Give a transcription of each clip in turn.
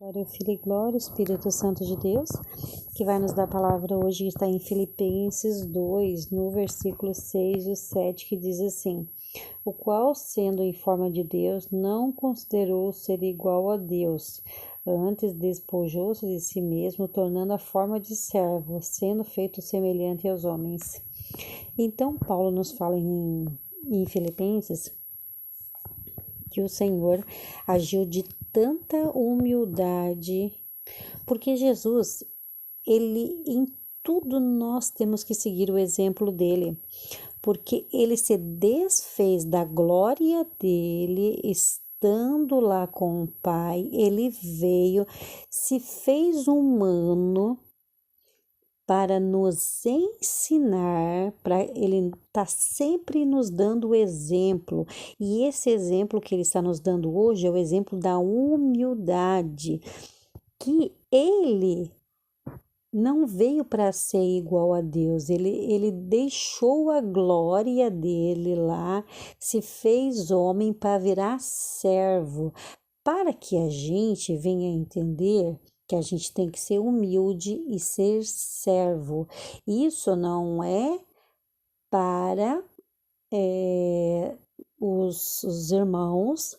Glória, Filho e Glória, Espírito Santo de Deus, que vai nos dar a palavra hoje, está em Filipenses 2, no versículo 6 e 7, que diz assim: o qual, sendo em forma de Deus, não considerou ser igual a Deus, antes despojou-se de si mesmo, tornando a forma de servo, sendo feito semelhante aos homens. Então, Paulo nos fala em Filipenses que o Senhor agiu de tanta humildade, porque Jesus, ele em tudo nós temos que seguir o exemplo dele, porque ele se desfez da glória dele, estando lá com o Pai, ele veio, se fez humano para nos ensinar, para ele está sempre nos dando exemplo, e esse exemplo que ele está nos dando hoje é o exemplo da humildade, que ele não veio para ser igual a Deus, ele deixou a glória dele lá, se fez homem para virar servo, para que a gente venha entender que a gente tem que ser humilde e ser servo. Isso não é para os irmãos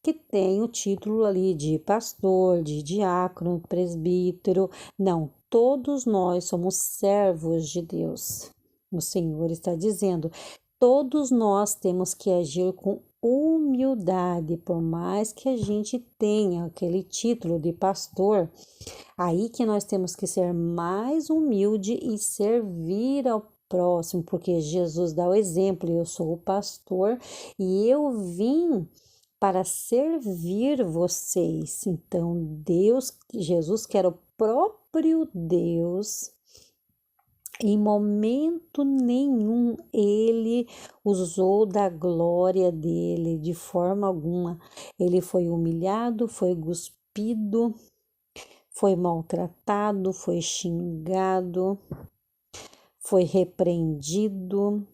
que têm o título ali de pastor, de diácono, presbítero. Não, todos nós somos servos de Deus. O Senhor está dizendo, todos nós temos que agir com humildade, por mais que a gente tenha aquele título de pastor, aí que nós temos que ser mais humilde e servir ao próximo, porque Jesus dá o exemplo, eu sou o pastor e eu vim para servir vocês. Então, Jesus, que era o próprio Deus, em momento nenhum ele usou da glória dele, de forma alguma. Ele foi humilhado, foi cuspido, foi maltratado, foi xingado, foi repreendido,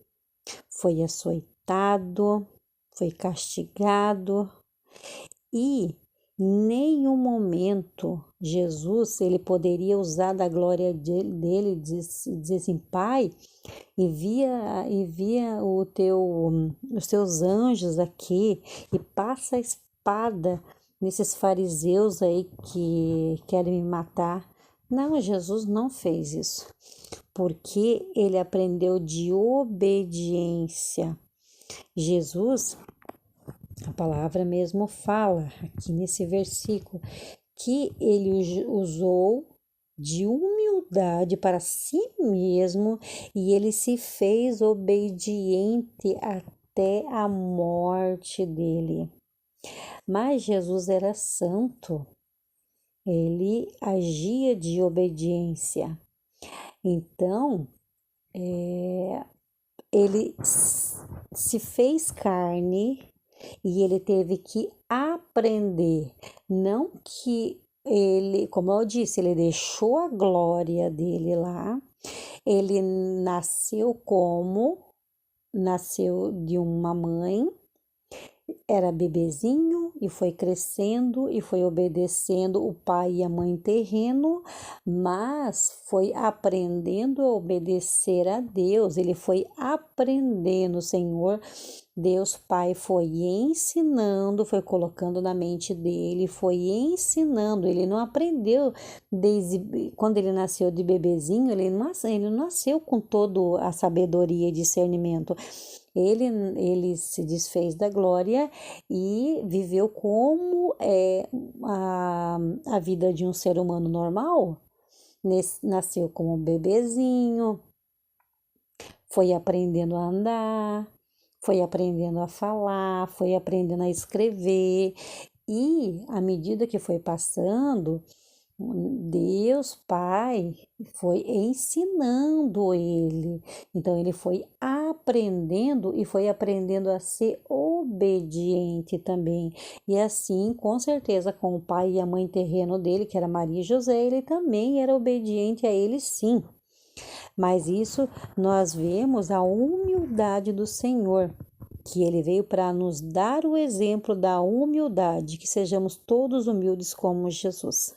foi açoitado, foi castigado, e nenhum momento Jesus ele poderia usar da glória dele e dizer assim: Pai, envia os teus anjos aqui e passa a espada nesses fariseus aí que querem me matar. Não, Jesus não fez isso, porque ele aprendeu de obediência. Jesus, a palavra mesmo fala aqui nesse versículo que ele usou de humildade para si mesmo e ele se fez obediente até a morte dele. Mas Jesus era santo, ele agia de obediência. Então, ele se fez carne e ele teve que aprender, não que ele, como eu disse, ele deixou a glória dele lá, ele nasceu de uma mãe, era bebezinho e foi crescendo e foi obedecendo o pai e a mãe terreno, mas foi aprendendo a obedecer a Deus, ele foi aprendendo, o Senhor Deus Pai foi ensinando, foi colocando na mente dele, foi ensinando, ele não aprendeu desde quando ele nasceu de bebezinho, ele não nasceu com toda a sabedoria e discernimento. Ele se desfez da glória e viveu como a vida de um ser humano normal. Nasceu como um bebezinho, foi aprendendo a andar, foi aprendendo a falar, foi aprendendo a escrever, e à medida que foi passando, Deus Pai foi ensinando ele. Então ele foi aprendendo e foi aprendendo a ser obediente também. E assim, com certeza, com o pai e a mãe terreno dele, que era Maria e José, ele também era obediente a ele, sim. Mas isso nós vemos a humildade do Senhor. que ele veio para nos dar o exemplo da humildade, que sejamos todos humildes como Jesus.